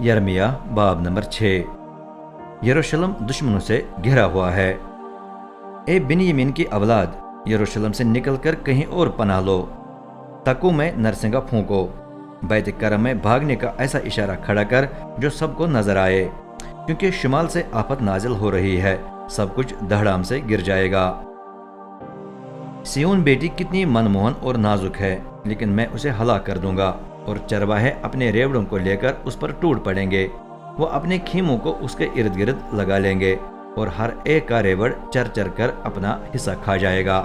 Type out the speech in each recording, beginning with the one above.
यर्मिया बाब नंबर 6। यरूशलेम दुश्मनों से घिरा हुआ है। ए बिन्यामीन की औलाद, यरूशलेम से निकलकर कहीं और पनाह लो। तकू में नरसिंगा फूंको। बैत करम में भागने का ऐसा इशारा खड़ा कर जो सबको नजर आए, क्योंकि शुमाल से आफत नाजिल हो रही है, सब कुछ धड़ाम से गिर जाएगा। सियोन बेटी कितनी मनमोहन और नाजुक है, लेकिन मैं उसे हलाक कर दूंगा और चरवाहे अपने रेवड़ों को लेकर उस पर टूट पड़ेंगे। वो अपने खीमों को उसके इर्द गिर्द लगा लेंगे और हर एक का रेवड़ चर चर कर अपना हिस्सा खा जाएगा।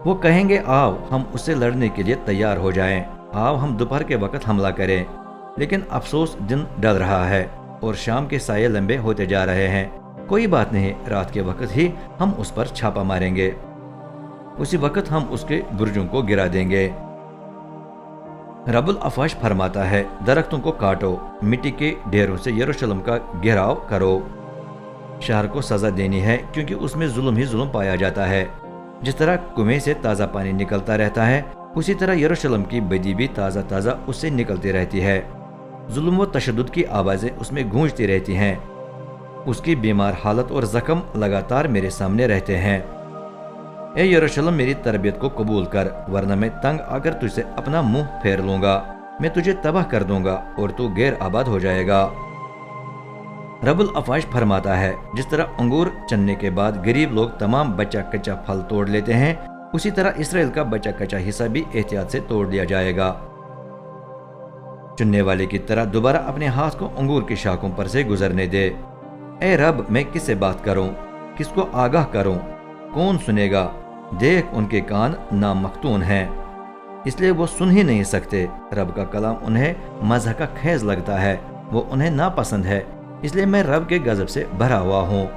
वो कहेंगे, आओ हम उससे लड़ने के लिए तैयार हो जाएं, आओ हम दोपहर के वक्त हमला करें। लेकिन अफसोस, दिन ढल रहा है और शाम के साये लंबे होते जा रहे हैं। कोई बात नहीं, रात के वक्त ही हम उस पर छापा मारेंगे, उसी वक्त हम उसके बुर्जों को गिरा देंगे। रब्बुल अफ़वाश फरमाता है, दरख्तों को काटो, मिट्टी के ढेरों से यरूशलेम का घेराव करो। शहर को सजा देनी है, क्योंकि उसमें जुल्म ही जुल्म पाया जाता है। जिस तरह कुएं से ताज़ा पानी निकलता रहता है, उसी तरह यरूशलेम की बदी भी ताज़ा ताज़ा उससे निकलती रहती है। जुल्म व तशद्दुद की आवाज़ें उसमें गूंजती रहती हैं। उसकी बीमार हालत और जख्म लगातार मेरे सामने रहते हैं। ए यरूशलेम, मेरी तरबियत को कबूल कर, वरना मैं तंग आकर तुझसे अपना मुंह फेर लूंगा। मैं तुझे तबाह कर दूंगा और तू गैर आबाद हो जाएगा। रब्बुल अफ़वाश फरमाता है, जिस तरह अंगूर चनने के बाद गरीब लोग तमाम बचा कच्चा फल तोड़ लेते हैं, उसी तरह इसराइल का बचा कच्चा हिस्सा भी एहतियात से तोड़ लिया जाएगा। चुनने वाले की तरह दोबारा अपने हाथ को अंगूर की शाखों पर से गुजरने दे। ए रब, मैं किससे बात करूं, किसको आगाह करूं, कौन सुनेगा? देख, उनके कान नामख्तून हैं, इसलिए वो सुन ही नहीं सकते। रब का कलाम उन्हें मज़ह का खेज लगता है, वो उन्हें नापसंद है, इसलिए मैं रब के गजब से भरा हुआ हूँ।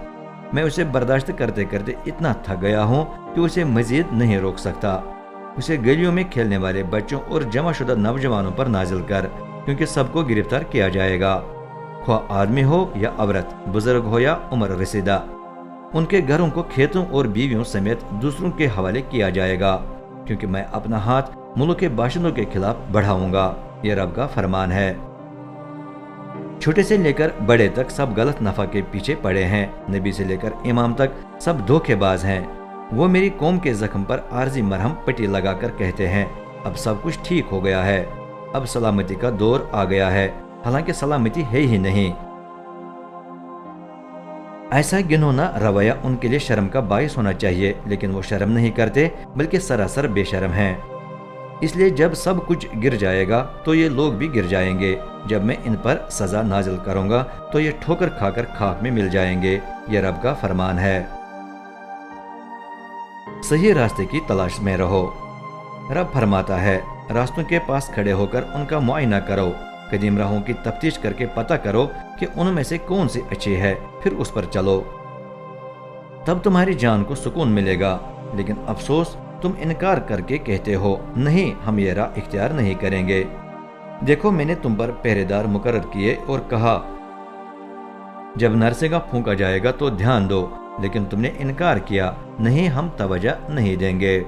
मैं उसे बर्दाश्त करते करते इतना थक गया हूँ कि उसे मजीद नहीं रोक सकता। उसे गलियों में खेलने वाले बच्चों और जमाशुदा नौजवानों पर नाजिल कर, क्योंकि सबको गिरफ्तार किया जाएगा, ख्वाह आदमी हो या औरत, बुजुर्ग हो या उम्र रसीदा। उनके घरों को खेतों और बीवियों समेत दूसरों के हवाले किया जाएगा, क्योंकि मैं अपना हाथ मुल्क के बाशिंदों के खिलाफ बढ़ाऊंगा। ये रब का फरमान है। छोटे से लेकर बड़े तक सब गलत नफा के पीछे पड़े हैं। नबी से लेकर इमाम तक सब धोखेबाज हैं। वो मेरी कौम के जख्म पर आर्जी मरहम पट्टी लगाकर कहते हैं, अब सब कुछ ठीक हो गया है, अब सलामती का दौर आ गया है, हालांकि सलामती है ही नहीं। ऐसा घिनौना रवैया उनके लिए शर्म का बायस होना चाहिए, लेकिन वो शर्म नहीं करते, बल्कि सरासर बेशर्म हैं। इसलिए जब सब कुछ गिर जाएगा तो ये लोग भी गिर जाएंगे। जब मैं इन पर सजा नाजिल करूंगा तो ये ठोकर खाकर खाक में मिल जाएंगे। ये रब का फरमान है। सही रास्ते की तलाश में रहो। रब फरमाता है, रास्तों के पास खड़े होकर उनका मुआयना करो, कदीम राहों की तफ्तीश करके पता करो कि उनमें से कौन सी अच्छी है, फिर उस पर चलो, तब तुम्हारी जान को सुकून मिलेगा। लेकिन अफसोस, तुम इनकार करके कहते हो, नहीं, हम ये राह इख्तियार नहीं करेंगे। देखो, मैंने तुम पर पहरेदार मुकर्रर किए और कहा, जब नरसिंगा फूंका जाएगा तो ध्यान दो, लेकिन तुमने इनकार किया, नहीं, हम तवज्जो नहीं देंगे।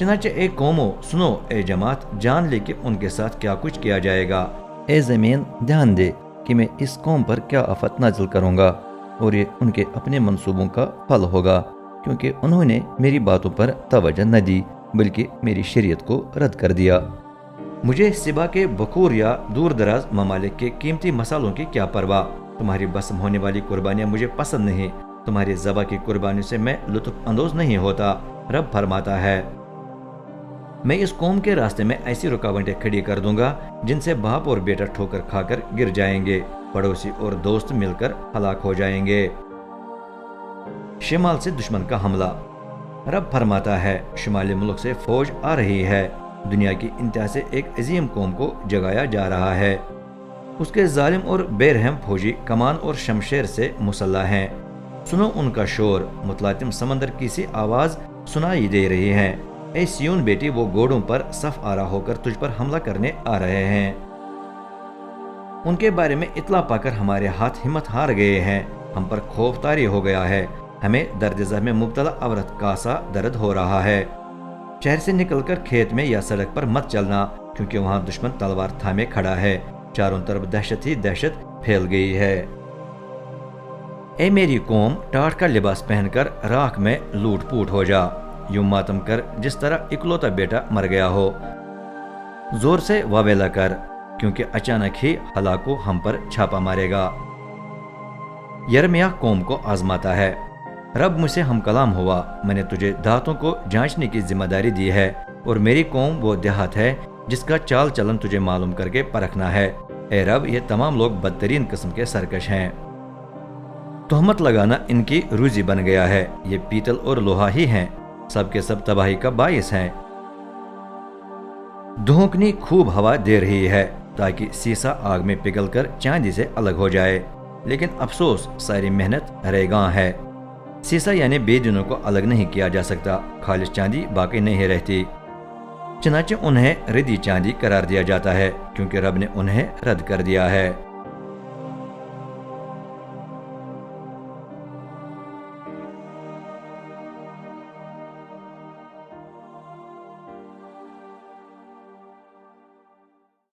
चनाचे ए कौमो सुनो, ए जमात जान ले कि उनके साथ क्या कुछ किया जाएगा। ए ज़मीन ध्यान दे कि मैं इस कौम पर क्या आफत नाजिल करूंगा, और ये उनके अपने मंसूबों का फल होगा, क्योंकि उन्होंने मेरी बातों पर तवज्जो न दी, बल्कि मेरी शरीयत को रद्द कर दिया। मुझे सिबा के बखूर या दूर दराज ममालिक के कीमती मसालों की क्या परवाह। तुम्हारी बसम होने वाली कुर्बानियाँ मुझे पसंद नहीं, तुम्हारी ज़बा की कुर्बानी से मैं लुत्फ अंदोज नहीं होता। रब फरमाता है, मैं इस कौम के रास्ते में ऐसी रुकावटें खड़ी कर दूंगा जिनसे बाप और बेटा ठोकर खाकर गिर जाएंगे, पड़ोसी और दोस्त मिलकर हलाक हो जाएंगे। शिमाल से दुश्मन का हमला। रब फरमाता है, शुमाली मुल्क से फौज आ रही है, दुनिया की इंतहा से एक अजीम कौम को जगाया जा रहा है। उसके जालिम और बेरहम फौजी कमान और शमशेर से मुसल्लह हैं। सुनो उनका शोर, मुतलातिम समंदर की सी आवाज सुनाई दे रही है। ऐ सियोन बेटी, वो घोड़ों पर सफ आरा होकर तुझ पर हमला करने आ रहे हैं। उनके बारे में इतला पाकर हमारे हाथ हिम्मत हार गए हैं, हम पर खौफ तारी हो गया है, हमें दर्द ज़ह में मुब्तला औरत का सा दर्द हो रहा है। शहर से निकलकर खेत में या सड़क पर मत चलना, کیونکہ وہاں دشمن تلوار تھامے کھڑا ہے، چاروں طرف دہشت ہی دہشت پھیل گئی ہے۔ اے میری قوم، ٹاٹ کا لباس پہن کر راکھ میں لوٹ پوٹ ہو جا، یوں ماتم کر جس طرح اکلوتا بیٹا مر گیا ہو۔ زور سے واویلا کر، کیونکہ اچانک ہی ہلاکو ہم پر چھاپا مارے گا۔ یرمیہ قوم کو آزماتا ہے۔ رب مجھ سے ہم کلام ہوا، میں نے تجھے دیہاتوں کو جانچنے کی ذمہ داری دی ہے، اور میری قوم وہ دیہات ہے جس کا چال چلن تجھے معلوم کر کے پرکھنا ہے۔ اے رب، یہ تمام لوگ بدترین قسم کے سرکش ہیں، تہمت لگانا ان کی روزی بن گیا ہے، یہ پیتل اور لوہا ہی ہیں، سب کے سب تباہی کا باعث ہیں۔ دھونکنی خوب ہوا دے رہی ہے تاکہ سیسا آگ میں پگھل کر چاندی سے الگ ہو جائے، لیکن افسوس ساری محنت ریگاں ہے۔ سیسا یعنی بے دینوں کو الگ نہیں کیا جا سکتا، خالص چاندی باقی نہیں رہتی، چنانچہ انہیں ردی چاندی قرار دیا جاتا ہے کیونکہ رب نے انہیں رد کر دیا ہے۔